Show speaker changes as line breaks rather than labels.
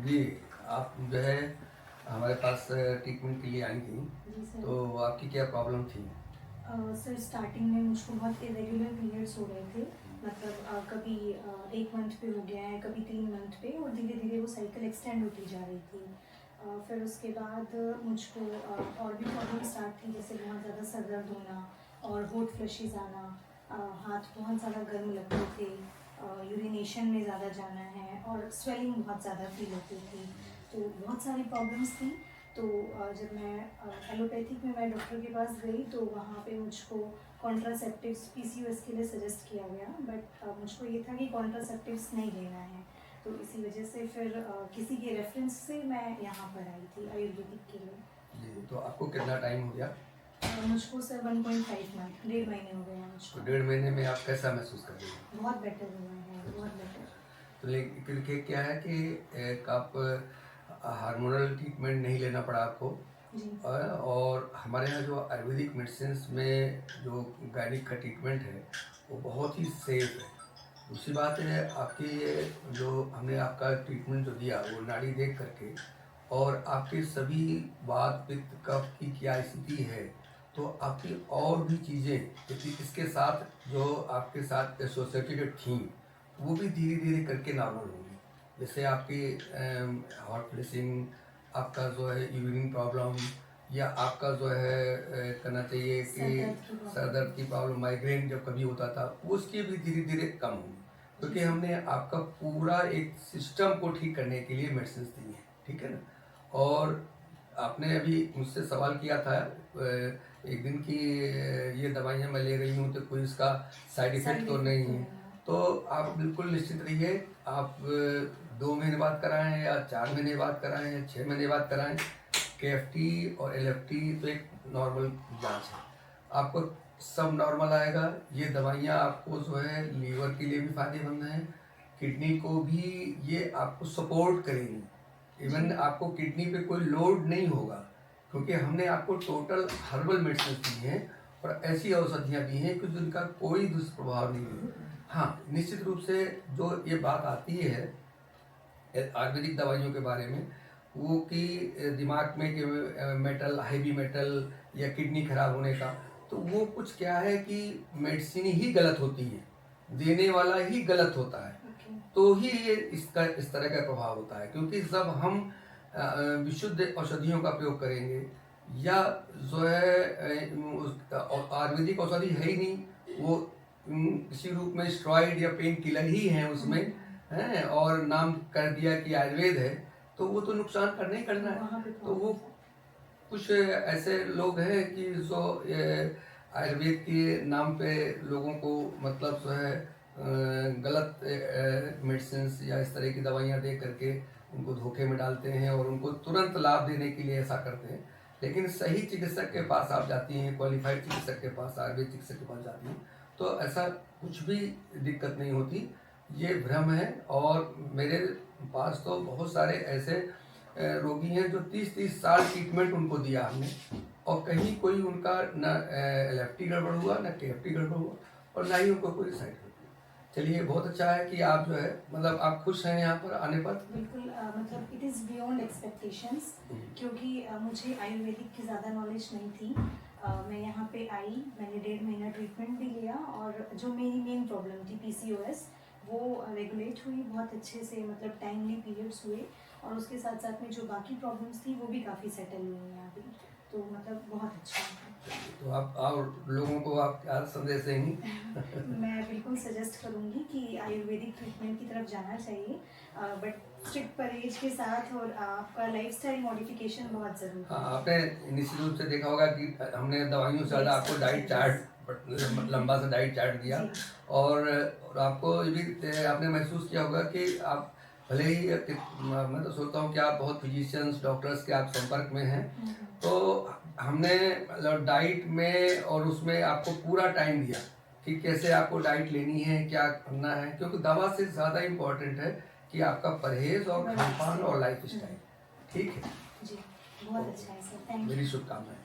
जी, आप जो है हमारे पास ट्रीटमेंट के लिए आई थी,
जी सर।
तो आपकी क्या प्रॉब्लम थी?
सर स्टार्टिंग में मुझको बहुत इरेगुलर पीरियड्स हो रहे थे। मतलब कभी 1 मंथ पे हो गया है, कभी 3 मंथ पे, और धीरे धीरे वो साइकिल एक्सटेंड होती जा रही थी। फिर उसके बाद मुझको और भी प्रॉब्लम स्टार्ट थी, जैसे बहुत ज़्यादा सर दर्द होना और होट फ्लशीज आना, हाथ बहुत ज़्यादा गर्म लगते थे, यूरिनेशन में ज़्यादा जाना है, और स्वेलिंग बहुत ज़्यादा फील होती थी। तो बहुत सारी प्रॉब्लम्स थी। तो जब मैं एलोपैथिक में मैं डॉक्टर के पास गई, तो वहाँ पे मुझको कॉन्ट्रासेप्टिव्स पीसीओएस के लिए सजेस्ट किया गया, बट मुझको ये था कि कॉन्ट्रासेप्टिव्स नहीं लेना है। तो इसी वजह से फिर किसी के रेफरेंस से मैं यहाँ पर आई थी आयुर्वेदिक के लिए।
जी, तो आपको कितना टाइम हो गया?
मुझको सर 1.5 मंथ, 1.5 महीने हो गए हैं
तो
मुझको।
1.5 महीने में आप कैसा महसूस कर रही हैं?
बहुत बेटर हुआ है, बहुत बेटर।
तो लेकिन क्या है कि एक आप हार्मोनल ट्रीटमेंट नहीं लेना पड़ा आपको,
जी।
और हमारे यहाँ जो आयुर्वेदिक मेडिसिन में जो गायनिक का ट्रीटमेंट है वो बहुत ही सेफ है। दूसरी बात है आपकी ये जो हमने आपका ट्रीटमेंट जो दिया वो नाड़ी देख करके, और आपके सभी वात पित्त कफ की क्या स्थिति है, तो आपकी और भी चीज़ें क्योंकि इसके साथ जो आपके साथ एसोसिएटेड थी वो भी धीरे धीरे करके नॉर्मल होगी। जैसे आपकी हॉट फ्लशिंग, आपका जो है यूरिन प्रॉब्लम, या आपका जो है करना चाहिए कि सर दर्द की प्रॉब्लम, माइग्रेन जब कभी होता था, उसकी भी धीरे धीरे कम होगी, क्योंकि हमने आपका पूरा एक सिस्टम को ठीक करने के लिए मेडिसिन दी है, ठीक है ना। और आपने अभी मुझसे सवाल किया था एक दिन की ये दवाइयाँ मैं ले रही हूँ तो कोई इसका साइड इफेक्ट तो नहीं है। तो आप बिल्कुल निश्चित रहिए, आप 2 महीने बाद कराएं या 4 महीने बाद कराएं या 6 महीने बाद कराएं, केएफटी और एलएफटी तो एक नॉर्मल जांच है, आपको सब नॉर्मल आएगा। ये दवाइयाँ आपको जो है लीवर के लिए भी फायदेमंद हैं, किडनी को भी ये आपको सपोर्ट करेंगी। इवन आपको किडनी पे कोई लोड नहीं होगा, क्योंकि हमने आपको टोटल हर्बल मेडिसिन दी हैं और ऐसी औषधियाँ दी हैं कि जिनका कोई दुष्प्रभाव नहीं है। हाँ, निश्चित रूप से जो ये बात आती है आयुर्वेदिक दवाइयों के बारे में, वो कि दिमाग में कि मेटल, हैवी मेटल, या किडनी खराब होने का, तो वो कुछ क्या है कि मेडिसिन ही गलत होती है, देने वाला ही गलत होता है, तो ही ये इस तरह का प्रभाव होता है। क्योंकि जब हम विशुद्ध औषधियों का प्रयोग करेंगे, या जो है आयुर्वेदिक औषधि है ही नहीं, वो किसी रूप में स्टेरॉइड या पेन किलर ही है उसमें, है, और नाम कर दिया कि आयुर्वेद है, तो वो तो नुकसान करना ही करना है। तो वो कुछ ऐसे लोग हैं कि जो आयुर्वेद के नाम पे लोगों को मतलब जो है गलत मेडिसिन या इस तरह की दवाइयाँ दे करके उनको धोखे में डालते हैं और उनको तुरंत लाभ देने के लिए ऐसा करते हैं। लेकिन सही चिकित्सक के पास आप जाती हैं, क्वालिफाइड चिकित्सक के पास, आयुर्वेद चिकित्सक के पास जाती हैं, तो ऐसा कुछ भी दिक्कत नहीं होती। ये भ्रम है। और मेरे पास तो बहुत सारे ऐसे रोगी हैं जो 30-30 साल ट्रीटमेंट उनको दिया हमने, और कहीं कोई उनका न एलएफटी गड़बड़ हुआ, न केएफटी गड़बड़ हुआ, और ना ही उनको कोई साइड इफेक्ट हुआ। चलिए, बहुत अच्छा है कि आप जो है मतलब आप खुश हैं यहाँ पर आने पर।
बिल्कुल, मतलब इट इज़ बियॉन्ड एक्सपेक्टेशंस, क्योंकि मुझे आयुर्वेदिक की ज़्यादा नॉलेज नहीं थी। मैं यहाँ पे आई, मैंने 1.5 महीना ट्रीटमेंट भी लिया, और जो मेरी मेन प्रॉब्लम थी पीसीओएस, वो रेगुलेट हुई बहुत अच्छे से, मतलब टाइमली पीरियड्स हुए, और उसके साथ साथ में जो बाकी प्रॉब्लम्स थी वो भी काफ़ी सेटल हुई हैं अभी। तो मतलब बहुत अच्छा है।
तो आप और लोगों को आप क्या संदेश देंगी?
मैं बिल्कुल सजेस्ट करूँगी कि आयुर्वेदिक ट्रीटमेंट की तरफ जाना चाहिए, बट स्ट्रिक्ट परहेज के साथ, और आपका लाइफस्टाइल मॉडिफिकेशन बहुत ज़रूरी है।
हाँ, आपने निश्चित रूप से देखा होगा कि हमने दवाइयों से ज़्यादा आपको डाइट चार्ट, लंबा सा डाइट चार्ट दिया, और आपको ये भी आपने महसूस किया होगा कि आप भले ही मैं तो सोचता हूँ कि आप बहुत फिजिशियंस, डॉक्टर्स के आप संपर्क में हैं, तो हमने मतलब डाइट में और उसमें आपको पूरा टाइम दिया कि कैसे आपको डाइट लेनी है, क्या करना है, क्योंकि दवा से ज़्यादा इम्पोर्टेंट है कि आपका परहेज और खान पान और लाइफ स्टाइल। ठीक है,
जी, बहुत अच्छा है सर, थैंक यू।
मेरी शुभकामनाएं।